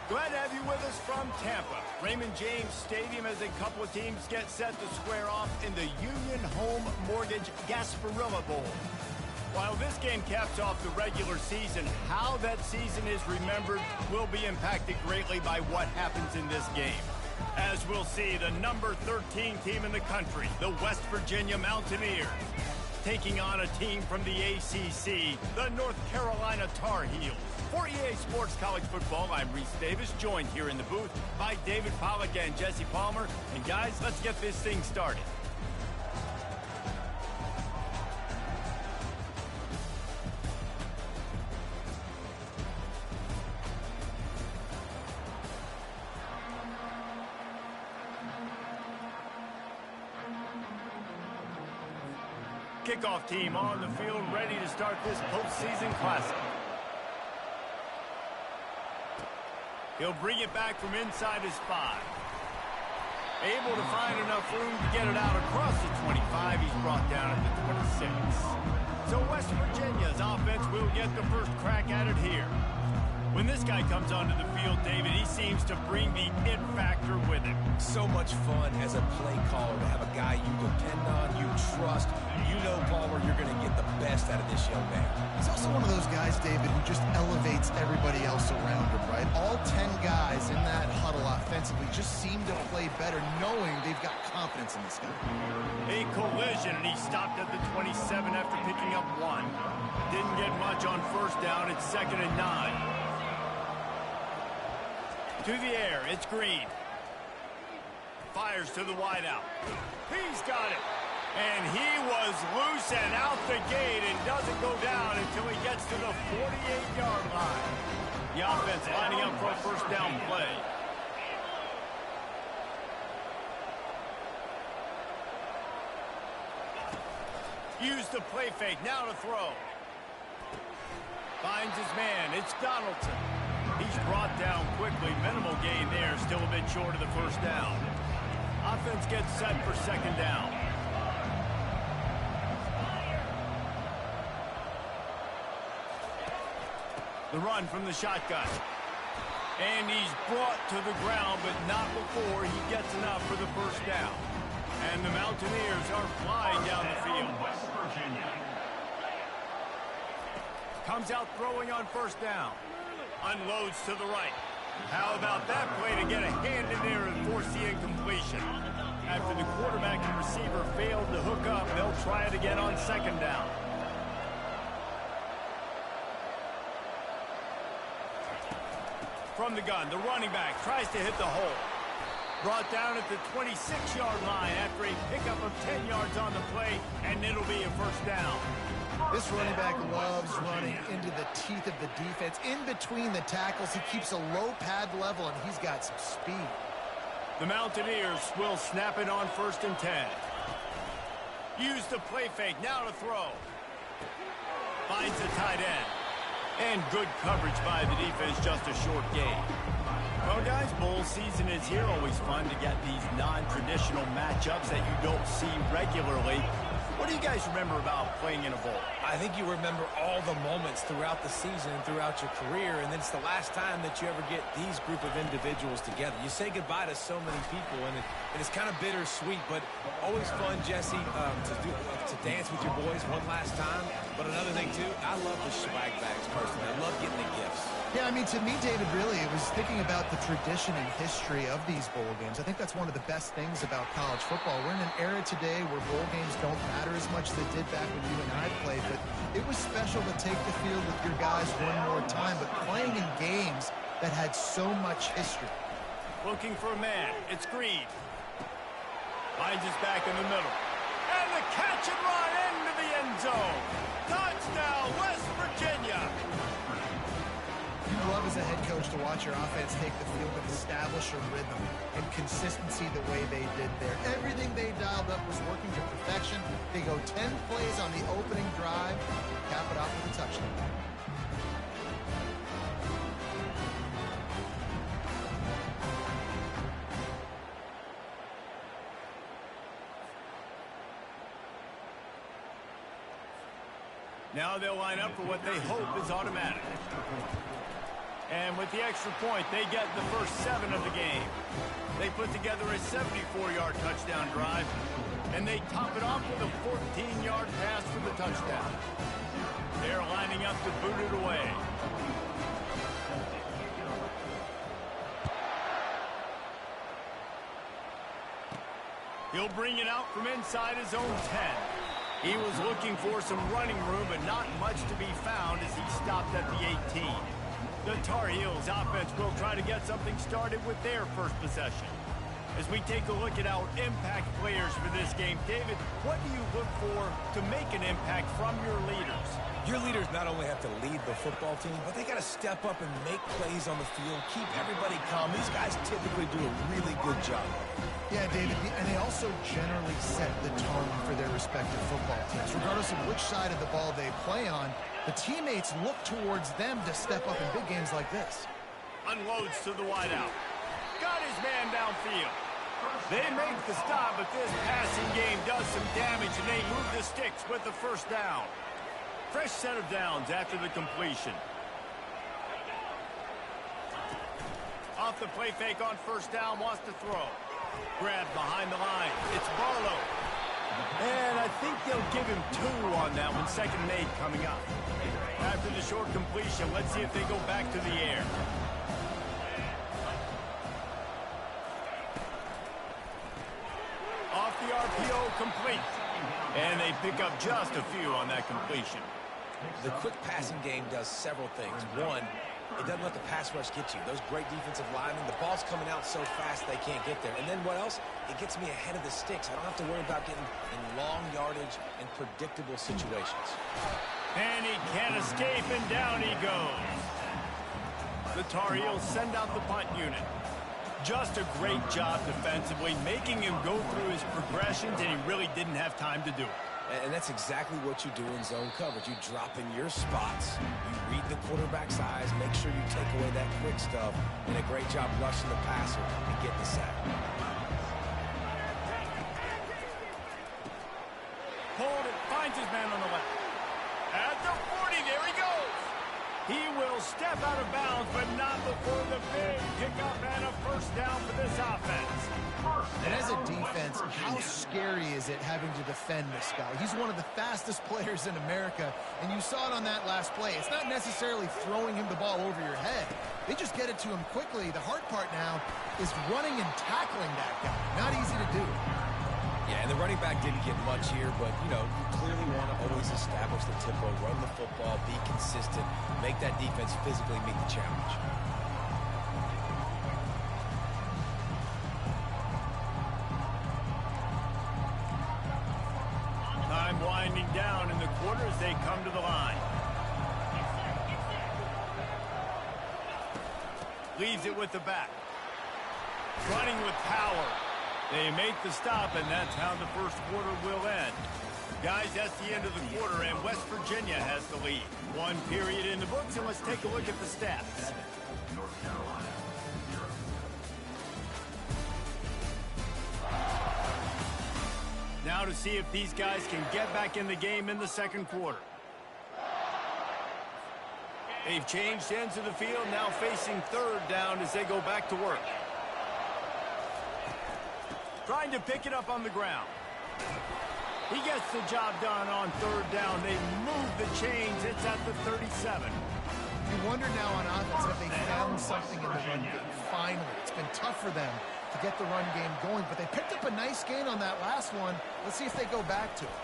Glad to have you with us from Tampa. Raymond James Stadium as a couple of teams get set to square off in the Union Home Mortgage Gasparilla Bowl. While this game caps off the regular season, how that season is remembered will be impacted greatly by what happens in this game. As we'll see, the number 13 team in the country, the West Virginia Mountaineers, taking on a team from the ACC, the North Carolina Tar Heels. For EA Sports College Football, I'm Reese Davis, joined here in the booth by David Pollack and Jesse Palmer. And guys, let's get this thing started. Kickoff team on the field, ready to start this postseason classic. He'll bring it back from inside his 5. Able to find enough room to get it out across the 25. He's brought down at the 26. So West Virginia's offense will get the first crack at it here. When this guy comes onto the field, David, he seems to bring the it factor with him. So much fun as a play caller to have a guy you depend on, you trust. You know, Palmer, you're going to get the best out of this young man. He's also one of those guys, David, who just elevates everybody else around him, right? All 10 guys in that huddle offensively just seem to play better knowing they've got confidence in this guy. A collision, and he stopped at the 27 after picking up 1. Didn't get much on first down. It's 2nd and 9. To the air, it's Green. Fires to the wideout. He's got it. And he was loose and out the gate and doesn't go down until he gets to the 48-yard line. The offense lining up for a first down play. Use the play fake, now to throw. Finds his man, it's Donaldson. He's brought down quickly. Minimal gain there, still a bit short of the first down. Offense gets set for 2nd down. The run from the shotgun. And he's brought to the ground, but not before he gets enough for the first down. And the Mountaineers are flying down the field. West Virginia. Comes out throwing on first down. Unloads to the right. How about that play to get a hand in there and force the incompletion? After the quarterback and receiver failed to hook up, they'll try it again on 2nd down. From the gun, the running back tries to hit the hole. Brought down at the 26-yard line after a pickup of 10 yards on the play, and it'll be a first down. This running back loves running into the teeth of the defense. In between the tackles, he keeps a low pad level, and he's got some speed. The Mountaineers will snap it on 1st and 10. Use the play fake, now to throw. Finds the tight end. And good coverage by the defense, just a short gain. Well, guys, bowl season is here. Always fun to get these non-traditional matchups that you don't see regularly. What do you guys remember about playing in a bowl? I think you remember all the moments throughout the season and throughout your career, and then it's the last time that you ever get these group of individuals together. You say goodbye to so many people, and it's kind of bittersweet, but always fun, Jesse, to dance with your boys one last time. But another thing, too, I love the swag bags, personally. I love getting the gifts. Yeah, I mean, to me, David, really, it was thinking about the tradition and history of these bowl games. I think that's one of the best things about college football. We're in an era today where bowl games don't matter as much as they did back when you and I played, but it was special to take the field with your guys one more time, but playing in games that had so much history. Looking for a man. It's Green. Finds his back in the middle. And the catch and run into the end zone. Touchdown, West Virginia. You love as a head coach to watch your offense take the field and establish a rhythm and consistency the way they did there. Everything they dialed up was working to perfection. They go 10 plays on the opening drive, cap it off with a touchdown. Now they'll line up for what they hope is automatic. And with the extra point, they get the first 7 of the game. They put together a 74-yard touchdown drive, and they top it off with a 14-yard pass for the touchdown. They're lining up to boot it away. He'll bring it out from inside his own 10. He was looking for some running room, but not much to be found as he stopped at the 18. The Tar Heels offense will try to get something started with their first possession. As we take a look at our impact players for this game, David, what do you look for to make an impact from your leaders? Your leaders not only have to lead the football team, but they got to step up and make plays on the field, keep everybody calm. These guys typically do a really good job. Yeah, David, and they also generally set the tone for their respective football teams. Regardless of which side of the ball they play on, the teammates look towards them to step up in big games like this. Unloads to the wideout. Got his man downfield. They make the stop, but this passing game does some damage, and they move the sticks with the first down. Fresh set of downs after the completion. Off the play fake on first down, wants to throw. Grabbed behind the line. It's Barlow. And I think they'll give him 2 on that one. Second and 8 coming up. After the short completion, let's see if they go back to the air. Off the RPO, complete. And they pick up just a few on that completion. The quick passing game does several things. One, it doesn't let the pass rush get you. Those great defensive linemen, the ball's coming out so fast they can't get there. And then what else? It gets me ahead of the sticks. I don't have to worry about getting in long yardage and predictable situations. And he can't escape, and down he goes. The Tar Heels send out the punt unit. Just a great job defensively, making him go through his progressions, and he really didn't have time to do it. And that's exactly what you do in zone coverage. You drop in your spots, you read the quarterback's eyes, make sure you take away that quick stuff, and a great job rushing the passer and getting the sack. Hold it, finds his man on the left. At the 40, there he goes. He will step out of bounds, but not before the big pickup and a first down for this offense. And as a defense, how scary is it having to defend this guy? He's one of the fastest players in America, and you saw it on that last play. It's not necessarily throwing him the ball over your head. They just get it to him quickly. The hard part now is running and tackling that guy. Not easy to do. Yeah, and the running back didn't get much here, but, you know, you clearly want to always establish the tempo, run the football, be consistent, make that defense physically meet the challenge. Time winding down in the quarter as they come to the line. Leaves it with the back. Running with power. They make the stop, and that's how the first quarter will end. Guys, that's the end of the quarter, and West Virginia has the lead. 1 period in the books, and let's take a look at the stats. North Carolina. Now to see if these guys can get back in the game in the second quarter. They've changed ends of the field, now facing third down as they go back to work. Trying to pick it up on the ground. He gets the job done on third down. They move the chains. It's at the 37. You wonder now on offense if they found something in the run game. Finally, it's been tough for them to get the run game going, but they picked up a nice gain on that last one. Let's see if they go back to it.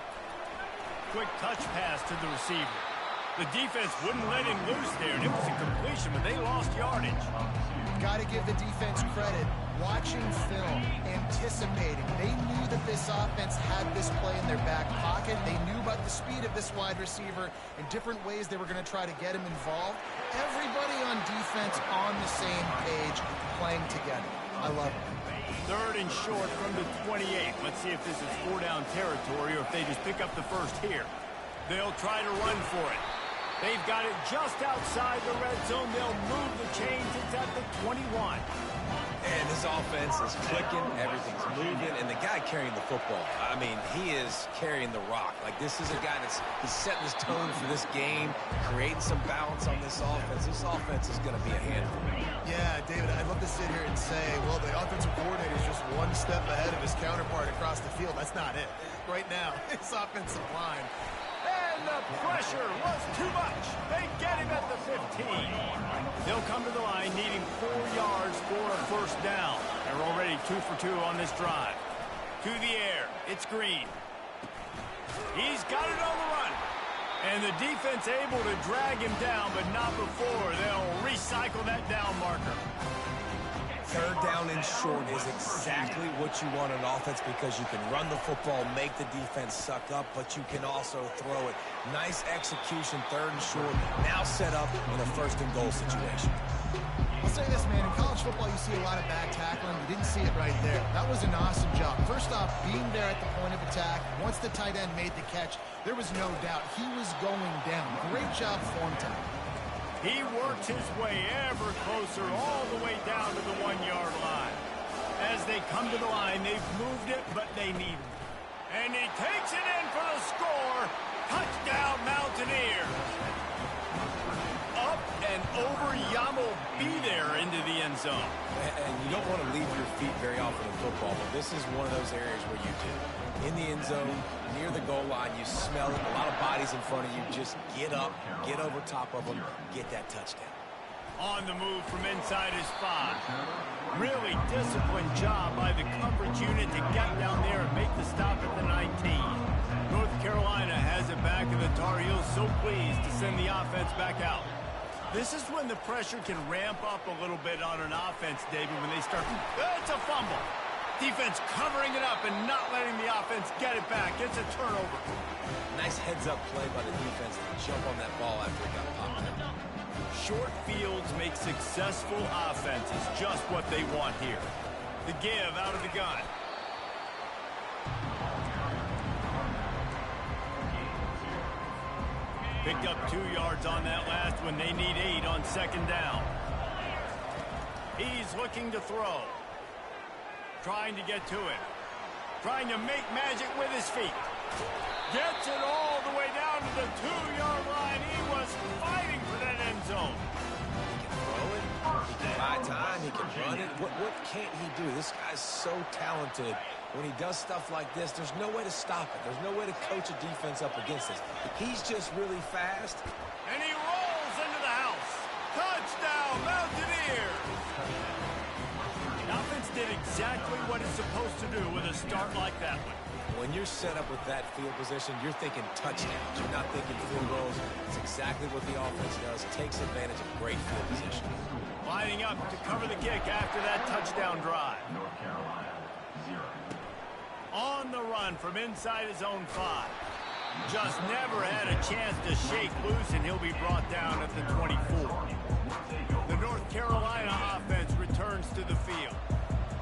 Quick touch pass to the receiver. The defense wouldn't let him loose there, and it was a completion, but they lost yardage. Got to give the defense credit. Watching film, anticipating. They knew that this offense had this play in their back pocket. They knew about the speed of this wide receiver and different ways they were going to try to get him involved. Everybody on defense on the same page, playing together. I love it. Third and short from the 28. Let's see if this is 4-down territory or if they just pick up the first here. They'll try to run for it. They've got it just outside the red zone. They'll move the chains. It's at the 21. And this offense is clicking, everything's moving, and the guy carrying the football, I mean, he is carrying the rock. Like, this is a guy he's setting his tone for this game, creating some balance on this offense. This offense is going to be a handful. Yeah, David, I'd love to sit here and say, well, the offensive coordinator is just one step ahead of his counterpart across the field. That's not it. Right now, his offensive line. And the pressure was too much. They get him at the 15. They'll come to the line needing 4 yards for a first down. They're already 2 for 2 on this drive. To the air. It's Green. He's got it on the run. And the defense able to drag him down, but not before they'll recycle that down marker. Third down and short is exactly what you want on offense because you can run the football, make the defense suck up, but you can also throw it. Nice execution, third and short, now set up in a first and goal situation. I'll say this, man. In college football, you see a lot of bad tackling. You didn't see it right there. That was an awesome job. First off, being there at the point of attack. Once the tight end made the catch, there was no doubt he was going down. Great job form time. He works his way ever closer all the way down to the 1-yard line. As they come to the line, they've moved it, but they need it. And he takes it in for the score. Touchdown, Mountaineers. Up and over, Yamo be there into the end zone. And you don't want to leave your feet very often in football, but this is one of those areas where you do. In the end zone, near the goal line, you smell it. A lot of bodies in front of you. Just get up, get over top of them, get that touchdown. On the move from inside his 5. Really disciplined job by the coverage unit to get down there and make the stop at the 19. North Carolina has it back, and the Tar Heels so pleased to send the offense back out. This is when the pressure can ramp up a little bit on an offense, David, when they start. It's a fumble. Defense covering it up and not letting the offense get it back. It's a turnover. Nice heads-up play by the defense to jump on that ball after it got popped up. Short fields make successful offenses just what they want here. The give out of the gun. Picked up 2 yards on that last one. They need 8 on second down. He's looking to throw. Trying to get to it. Trying to make magic with his feet. Gets it all the way down to the 2-yard line. He was fighting for that end zone. He can throw it. He can buy time. He can run it. What can't he do? This guy's so talented. When he does stuff like this, there's no way to stop it. There's no way to coach a defense up against this. He's just really fast. And he rolls into the house. Touchdown, Mountaineers! The offense did exactly what it's supposed to do with a start like that one. When you're set up with that field position, you're thinking touchdowns. You're not thinking field goals. It's exactly what the offense does. Takes advantage of great field position. Lining up to cover the kick after that touchdown drive. North Carolina, 0. On the run from inside his own 5. Just never had a chance to shake loose, and he'll be brought down at the 24. The North Carolina offense returns to the field.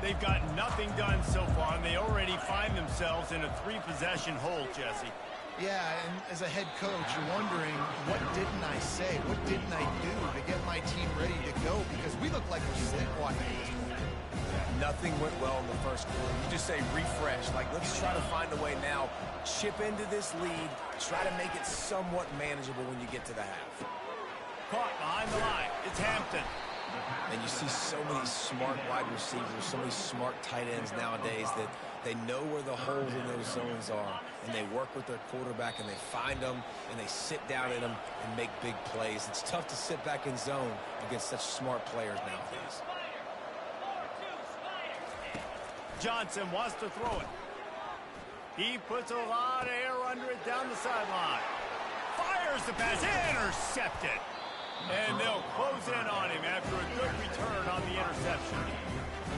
They've got nothing done so far, and they already find themselves in a 3-possession hole, Jesse. Yeah, and as a head coach, you're wondering, what didn't I say? What didn't I do to get my team ready to go? Because we look like we're sleepwalking at this point. Nothing went well in the first quarter. You just say refresh. Like, let's try to find a way now. Chip into this lead. Try to make it somewhat manageable when you get to the half. Caught behind the line. It's Hampton. And you see so many smart wide receivers, so many smart tight ends nowadays that they know where the holes in those zones are, and they work with their quarterback, and they find them, and they sit down in them and make big plays. It's tough to sit back in zone against such smart players nowadays. Johnson wants to throw it. He puts a lot of air under it down the sideline. Fires the pass. Intercepted. And they'll close in on him after a good return on the interception.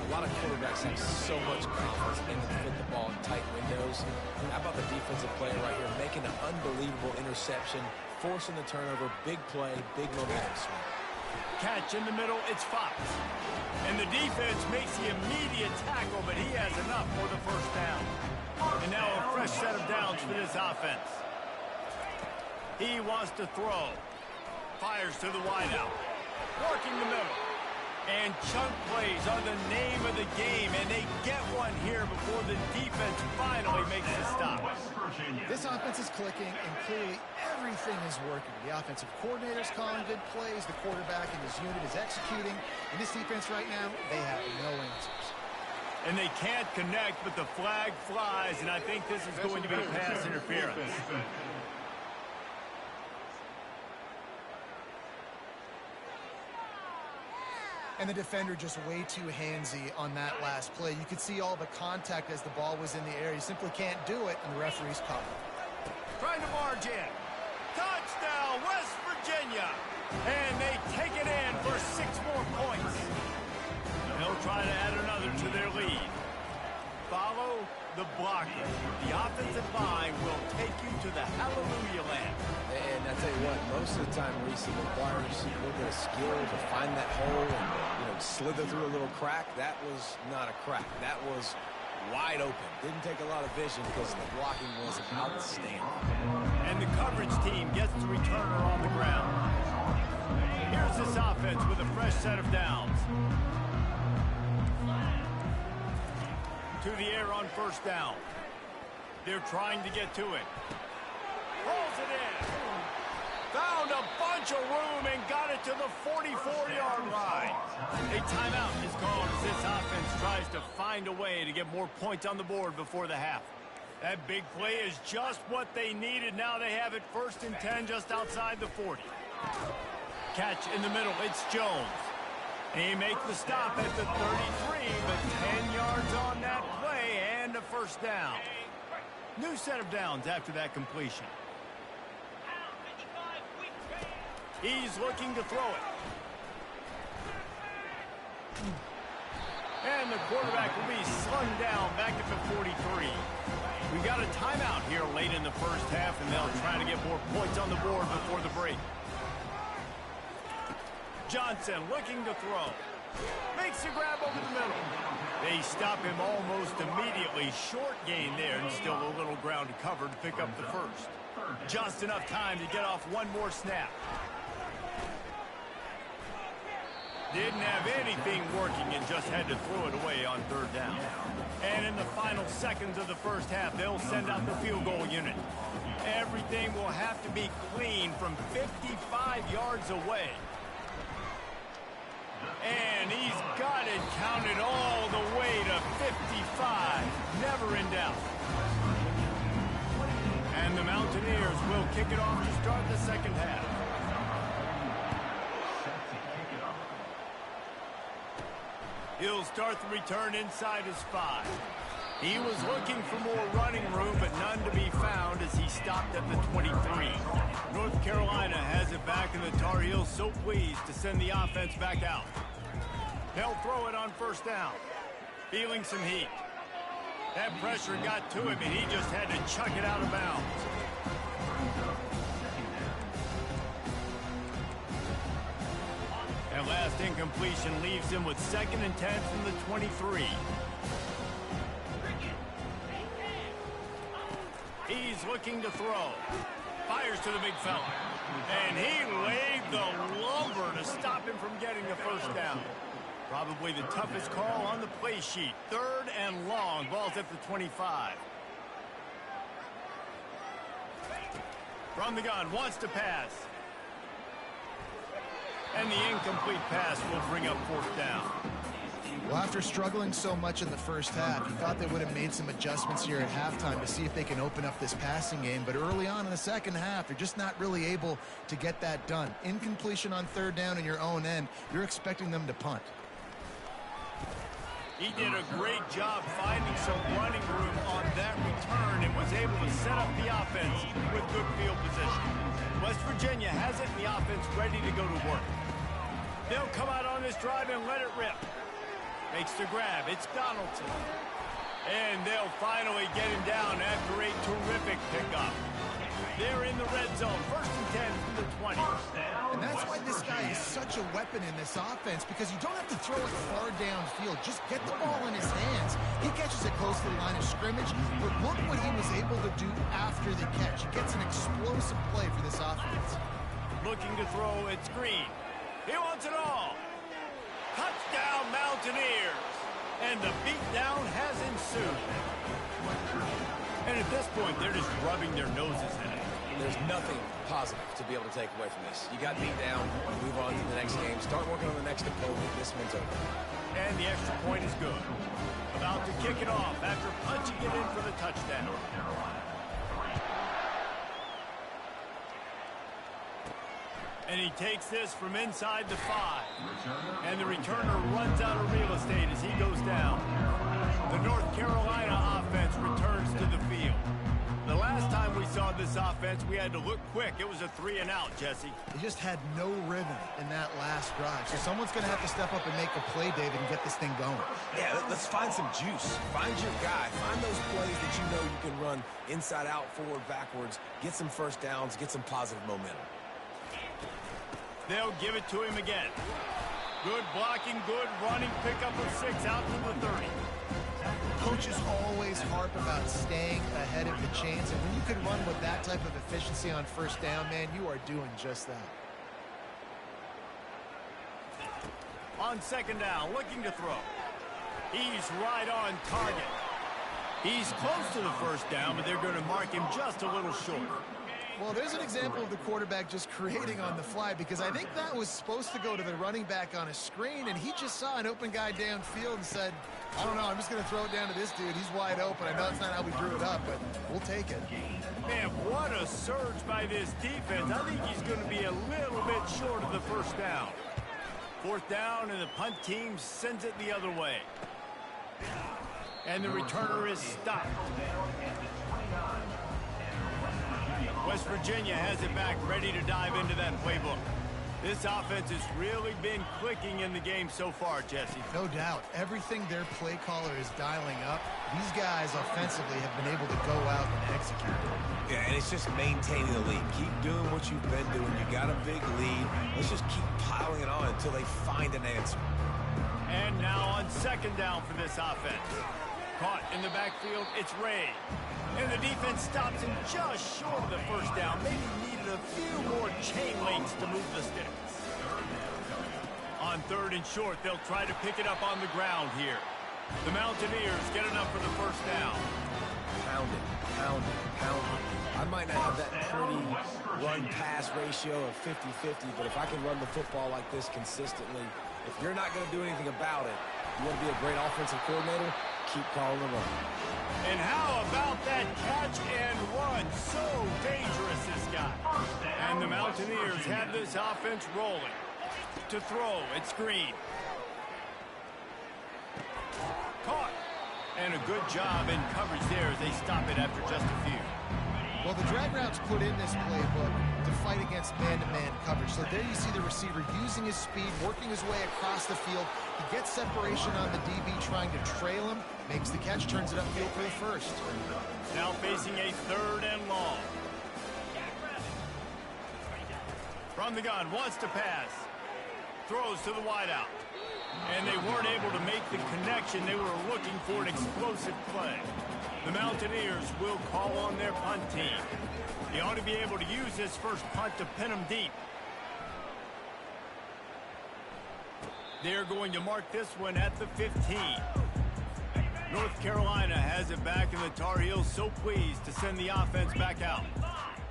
A lot of quarterbacks have so much confidence in the fit the ball in tight windows. How about the defensive player right here making an unbelievable interception, forcing the turnover, big play, big momentum swing. Catch in the middle, it's Fox. And the defense makes the immediate tackle, but he has enough for the first down. And now a fresh set of downs for this offense. He wants to throw. Fires to the wideout. Working the middle. And chunk plays are the name of the game, and they get one here before the defense finally makes the stop. This offense is clicking, and clearly everything is working. The offensive coordinator's calling good plays. The quarterback and his unit is executing. And this defense right now, they have no answers. And they can't connect, but the flag flies, and I think this is going to be pass interference. And the defender just way too handsy on that last play. You could see all the contact as the ball was in the air. You simply can't do it, and the referee's caught it. Trying to barge in. Touchdown, West Virginia. And they take it in for 6 more points. They'll try to add another to their lead. Follow the blocker. The offensive line will take you to the hallelujah land. And I tell you what, most of the time, Reese, it requires a little bit of skill to find that hole and, slither through a little crack. That was not a crack. That was wide open. Didn't take a lot of vision because the blocking was outstanding. And the coverage team gets the returner on the ground. Here's this offense with a fresh set of downs. To the air on first down. They're trying to get to it. Rolls it in. Found a bunch of room and got it to the 44-yard line. A timeout is called as this offense tries to find a way to get more points on the board before the half. That big play is just what they needed. Now they have it 1st and 10 just outside the 40. Catch in the middle. It's Jones. He makes the stop at the 33, but 10 yards on that play and a first down. New set of downs after that completion. He's looking to throw it. And the quarterback will be slung down back at the 43. We got a timeout here late in the first half, and they'll try to get more points on the board before the break. Johnson looking to throw. Makes the grab over the middle. They stop him almost immediately. Short gain there, and still a little ground to cover to pick up the first. Just enough time to get off one more snap. Didn't have anything working and just had to throw it away on 3rd down. And in the final seconds of the first half, they'll send out the field goal unit. Everything will have to be clean from 55 yards away. And he's got it counted all the way to 55. Never in doubt. And the Mountaineers will kick it off to start the second half. He'll start the return inside his 5. He was looking for more running room, but none to be found as he stopped at the 23. North Carolina has it back, and the Tar Heels so pleased to send the offense back out. They'll throw it on first down. Feeling some heat. That pressure got to him, and he just had to chuck it out of bounds. That last incompletion leaves him with 2nd and 10 from the 23. He's looking to throw. Fires to the big fella. And he laid the lumber to stop him from getting the first down. Probably the toughest call on the play sheet. 3rd and long. Ball's at the 25. From the gun. Wants to pass. And the incomplete pass will bring up 4th down. Well, after struggling so much in the first half, you thought they would have made some adjustments here at halftime to see if they can open up this passing game. But early on in the second half, they're just not really able to get that done. Incompletion on 3rd down in your own end, you're expecting them to punt. He did a great job finding some running room on that return and was able to set up the offense with good field position. West Virginia has it, and the offense ready to go to work. They'll come out on this drive and let it rip. Makes the grab. It's Donaldson. And they'll finally get him down after a terrific pickup. They're in the red zone. 1st and 10 from the 20. And that's why this guy is such a weapon in this offense, because you don't have to throw it far downfield. Just get the ball in his hands. He catches it close to the line of scrimmage, but look what he was able to do after the catch. He gets an explosive play for this offense. Looking to throw, it's Green. He wants it all. Touchdown, Mountaineers! And the beatdown has ensued. And at this point, they're just rubbing their noses in it. There's nothing positive to be able to take away from this. You got beat down, move on to the next game, start working on the next opponent. This one's over. And the extra point is good. About to kick it off after punching it in for the touchdown. And he takes this from inside the 5. And the returner runs out of real estate as he goes down. The North Carolina offense returns to the field. The last time we saw this offense, we had to look quick. It was a 3-and-out, Jesse. They just had no rhythm in that last drive. So someone's going to have to step up and make a play, David, and get this thing going. Yeah, let's find some juice. Find your guy. Find those plays that you know you can run inside out, forward, backwards. Get some first downs. Get some positive momentum. They'll give it to him again. Good blocking, good running, pickup of 6 out to the 30. Coaches always harp about staying ahead of the chains, and when you can run with that type of efficiency on first down, man, you are doing just that. On second down, looking to throw. He's right on target. He's close to the first down, but they're going to mark him just a little short. Well, there's an example of the quarterback just creating on the fly, because I think that was supposed to go to the running back on a screen, and he just saw an open guy downfield and said, I don't know, I'm just going to throw it down to this dude. He's wide open. I know it's not how we drew it up, but we'll take it. Man, what a surge by this defense. I think he's going to be a little bit short of the first down. Fourth down, and the punt team sends it the other way. And the returner is stopped. West Virginia has it back, ready to dive into that playbook. This offense has really been clicking in the game so far, Jesse. No doubt. Everything their play caller is dialing up, these guys offensively have been able to go out and execute. Yeah, and it's just maintaining the lead. Keep doing what you've been doing. You got a big lead. Let's just keep piling it on until they find an answer. And now on second down for this offense. Caught in the backfield, it's Ray. And the defense stops him just short of the first down. Maybe needed a few more chain links to move the sticks. On third and short, they'll try to pick it up on the ground here. The Mountaineers get enough for the first down. Pound it, pound it, pound it. I might not have that pretty run-pass ratio of 50-50, but if I can run the football like this consistently, if you're not going to do anything about it, you want to be a great offensive coordinator, keep calling the run. And how about that catch and run? So dangerous, this guy. And the Mountaineers have this offense rolling. To throw, it's Green. Caught. And a good job in coverage there as they stop it after just a few. Well, the drag routes put in this playbook to fight against man-to-man coverage. So there you see the receiver using his speed, working his way across the field. He gets separation on the DB trying to trail him, makes the catch, turns it upfield for the first. Now facing a third and long. From the gun, wants to pass. Throws to the wideout. And they weren't able to make the connection. They were looking for an explosive play. The Mountaineers will call on their punt team. They ought to be able to use this first punt to pin them deep. They're going to mark this one at the 15. North Carolina has it back, and the Tar Heels so pleased to send the offense back out.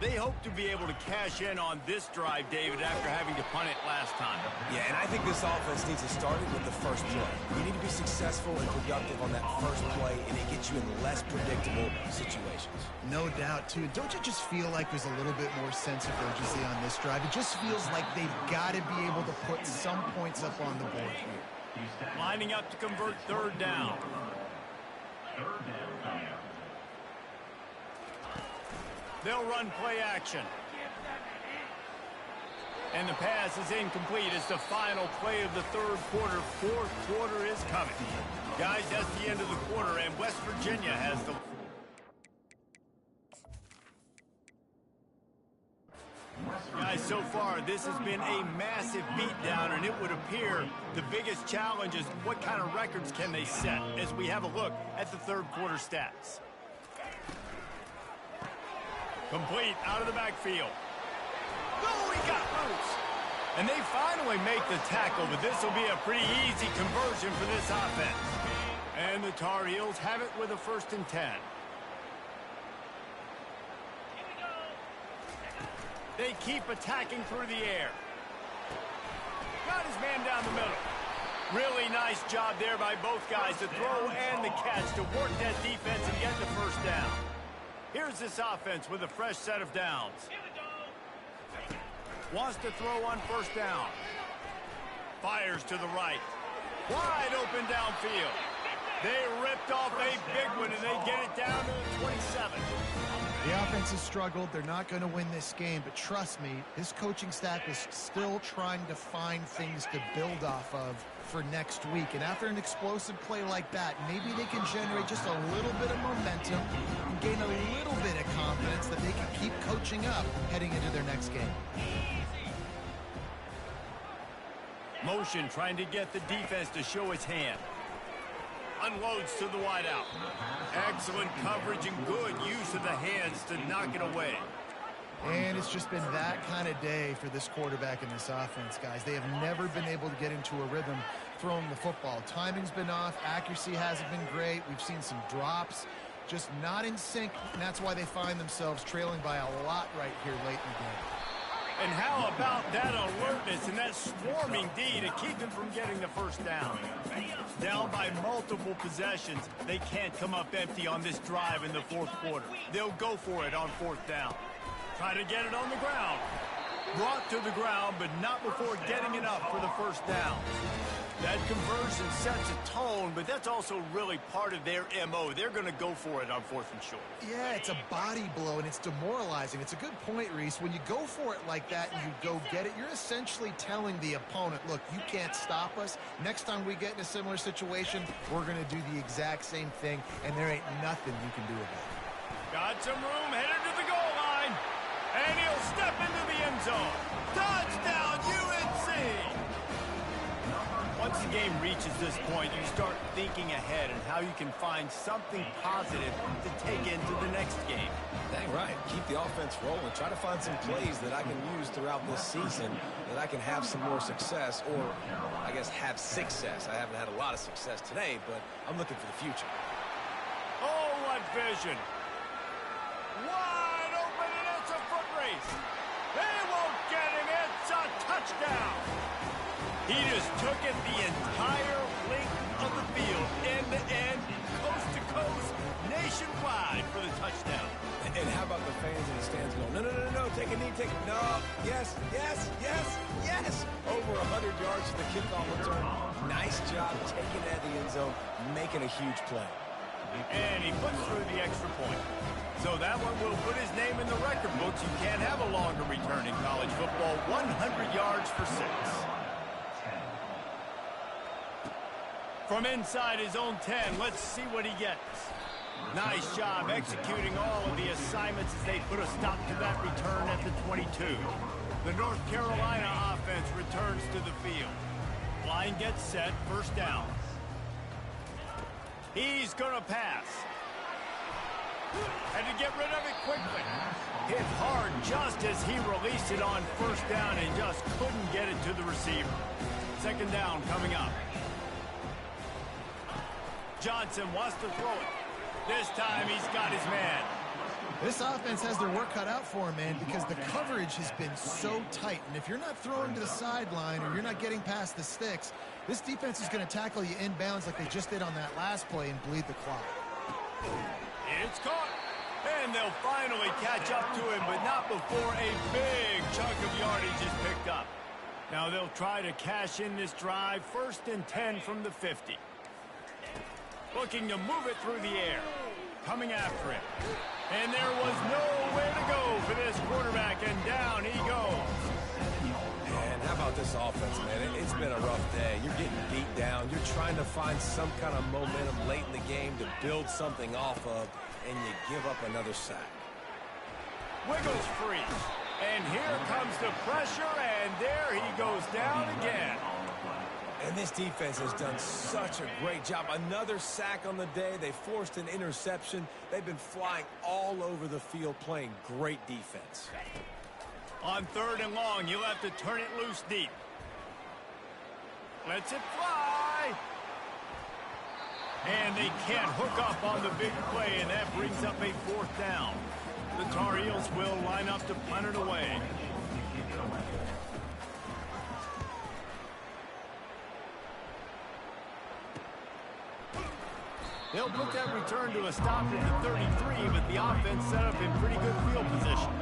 They hope to be able to cash in on this drive, David, after having to punt it last time. Yeah, and I think this offense needs to start with the first play. You need to be successful and productive on that first play, and it gets you in less predictable situations. No doubt, too. Don't you just feel like there's a little bit more sense of urgency on this drive? It just feels like they've got to be able to put some points up on the board here. Lining up to convert third down. They'll run play action. And the pass is incomplete. It's the final play of the third quarter. Fourth quarter is coming. Guys, that's the end of the quarter, and West Virginia has the... Guys, so far, this has been a massive beatdown, and it would appear the biggest challenge is what kind of records can they set as we have a look at the third quarter stats. Complete out of the backfield. Oh, he got loose. And they finally make the tackle, but this will be a pretty easy conversion for this offense. And the Tar Heels have it with a 1st and 10. They keep attacking through the air. Got his man down the middle. Really nice job there by both guys, the throw and the catch, to work that defense and get the 1st down. Here's this offense with a fresh set of downs. Wants to throw on 1st down. Fires to the right. Wide open downfield. They ripped off a big one, and they get it down to the 27. The offense has struggled. They're not going to win this game, but trust me, this coaching staff is still trying to find things to build off of for next week. And after an explosive play like that, maybe they can generate just a little bit of momentum and gain a little bit of confidence that they can keep coaching up heading into their next game. Motion trying to get the defense to show its hand. Unloads to the wideout. Excellent coverage and good use of the hands to knock it away. And it's just been that kind of day for this quarterback and this offense, guys. They have never been able to get into a rhythm throwing the football. Timing's been off. Accuracy hasn't been great. We've seen some drops. Just not in sync, and that's why they find themselves trailing by a lot right here late in the game. And how about that alertness and that swarming D to keep them from getting the 1st down? Down by multiple possessions, they can't come up empty on this drive in the 4th quarter. They'll go for it on 4th down. Try to get it on the ground. Brought to the ground, but not before getting it up for the 1st down. That conversion sets a tone, but that's also really part of their MO. They're going to go for it on 4th and short. Yeah, it's a body blow, and it's demoralizing. It's a good point, Reese. When you go for it like that and you go get it, you're essentially telling the opponent, look, you can't stop us. Next time we get in a similar situation, we're going to do the exact same thing, and there ain't nothing you can do about it. Got some room, headed to the goal line. And he'll step into the end zone. Touchdown, UNC! Once the game reaches this point, you start thinking ahead and how you can find something positive to take into the next game. Dang right. Keep the offense rolling. Try to find some plays that I can use throughout this season that I can have some more success, or I guess have success. I haven't had a lot of success today, but I'm looking for the future. Oh, what vision. Wide open, and it's a foot race. They won't get him. It's a touchdown. He just took it the entire length of the field, end to end, coast to coast, nationwide for the touchdown. And how about the fans in the stands going, no, no, no, no, take a knee, take it. No, yes, yes, yes, yes. Over 100 yards to the kickoff return. Nice job taking that in the end zone, making a huge play. And he puts through the extra point. So that one will put his name in the record books. You can't have a longer return in college football. 100 yards for 6. From inside his own 10, let's see what he gets. Nice job executing all of the assignments as they put a stop to that return at the 22. The North Carolina offense returns to the field. Line gets set, 1st down. He's going to pass. Had to get rid of it quickly. Hit hard just as he released it on 1st down and just couldn't get it to the receiver. 2nd down coming up. Johnson wants to throw it. This time he's got his man. This offense has their work cut out for him, man, because the coverage has been so tight. And if you're not throwing to the sideline or you're not getting past the sticks, this defense is going to tackle you inbounds like they just did on that last play and bleed the clock. It's caught. And they'll finally catch up to him, but not before a big chunk of yardage is picked up. Now they'll try to cash in this drive. 1st and 10 from the 50. Looking to move it through the air. Coming after him. And there was nowhere to go for this quarterback, and down he goes. And how about this offense, man? It's been a rough day. You're getting beat down. You're trying to find some kind of momentum late in the game to build something off of, and you give up another sack. Wiggles free. And here comes the pressure, and there he goes down again. And this defense has done such a great job. Another sack on the day. They forced an interception. They've been flying all over the field playing great defense. On 3rd and long, you'll have to turn it loose deep. Lets it fly. And they can't hook up on the big play, and that brings up a 4th down. The Tar Heels will line up to punt it away. They'll put that return to a stop at the 33, but the offense set up in pretty good field position.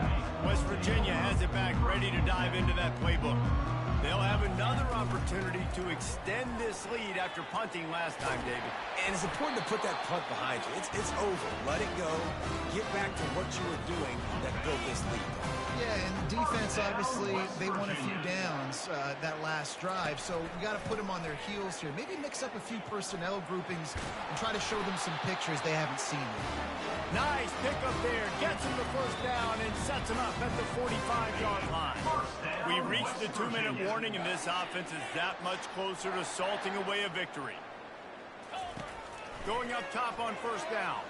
West Virginia has it back, ready to dive into that playbook. They'll have another opportunity to extend this lead after punting last time, David. And it's important to put that punt behind you. It's over. Let it go. Get back to what you were doing that built this lead. Yeah, and defense, obviously, they won a few downs that last drive, so you got to put them on their heels here. Maybe mix up a few personnel groupings and try to show them some pictures they haven't seen yet. Nice pickup there. Gets him the 1st down and sets him up at the 45-yard line. We reached the 2-minute warning, and this offense is that much closer to salting away a victory. Going up top on 1st down.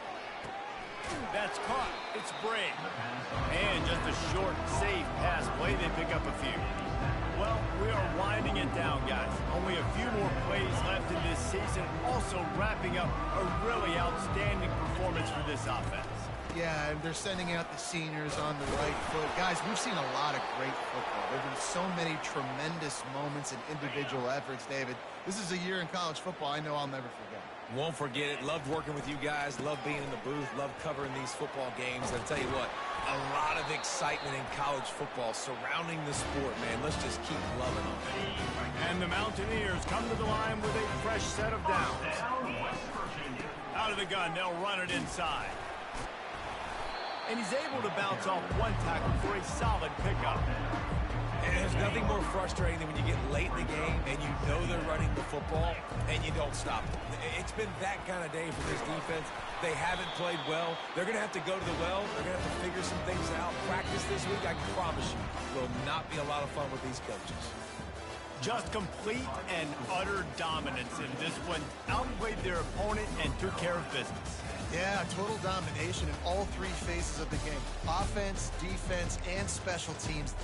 That's caught. It's Bray. And just a short, safe pass play. They pick up a few. Well, we are winding it down, guys. Only a few more plays left in this season. Also wrapping up a really outstanding performance for this offense. Yeah, and they're sending out the seniors on the right foot. Guys, we've seen a lot of great football. There have been so many tremendous moments and individual efforts, David. This is a year in college football I know I'll never forget. Won't forget it. Loved working with you guys. Loved being in the booth. Loved covering these football games. I'll tell you what, a lot of excitement in college football surrounding the sport, man. Let's just keep loving them. And the Mountaineers come to the line with a fresh set of downs. Out of the gun, they'll run it inside. And he's able to bounce off one tackle for a solid pickup. And there's nothing more frustrating than when you get late in the game and you know they're running the football and you don't stop them. It's been that kind of day for this defense. They haven't played well. They're going to have to go to the well. They're going to have to figure some things out. Practice this week, I can promise you, will not be a lot of fun with these coaches. Just complete and utter dominance in this one. Outplayed their opponent and took care of business. Yeah, total domination in all 3 phases of the game. Offense, defense, and special teams.